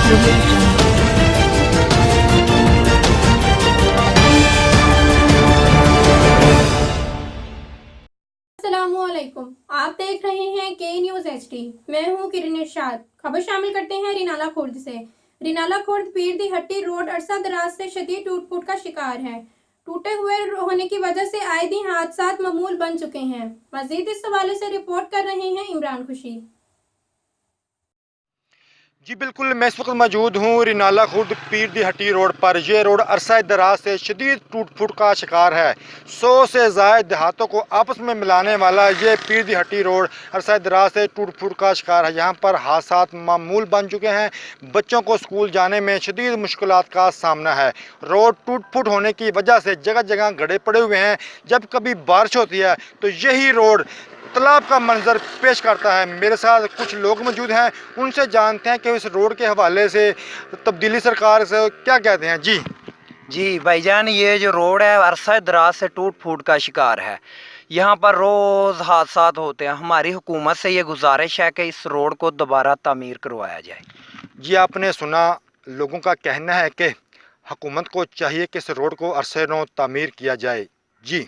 अस्सलामुअलैकुम, आप देख रहे हैं के न्यूज़ HD। मैं हूं रैनाला। खबर शामिल करते हैं रैनाला खुर्द से। रैनाला खुर्द पीर दी हट्टी रोड अरसा दराज से शदीद टूट फूट का शिकार है। टूटे हुए होने की वजह से आए दिन हादसा मामूल बन चुके हैं। मजीद इस हवाले से रिपोर्ट कर रहे हैं इमरान खुशी। जी बिल्कुल, मैं इस वक्त मौजूद हूँ रैनाला खुर्द पीर दी हट्टी रोड पर। यह रोड अरसा दराज से शदीद टूट फूट का शिकार है। 100 से ज़ायद देहातों को आपस में मिलाने वाला ये पीर दी हट्टी रोड अरसा दराज से टूट फूट का शिकार है। यहाँ पर हादसात मामूल बन चुके हैं। बच्चों को स्कूल जाने में शदीद मुश्किलात का सामना है। रोड टूट फूट होने की वजह से जगह जगह गड्ढे पड़े हुए हैं। जब कभी बारिश होती है तो यही रोड तालाब का मंजर पेश करता है। मेरे साथ कुछ लोग मौजूद हैं, उनसे जानते हैं कि इस रोड के हवाले से तब्दीली सरकार से क्या कहते हैं। जी भाईजान, ये जो रोड है अरसा दराज से टूट फूट का शिकार है। यहाँ पर रोज़ हादसात होते हैं। हमारी हुकूमत से ये गुजारिश है कि इस रोड को दोबारा तामीर करवाया जाए। जी आपने सुना, लोगों का कहना है कि हुकूमत को चाहिए कि इस रोड को अरसे नौ तामीर किया जाए। जी।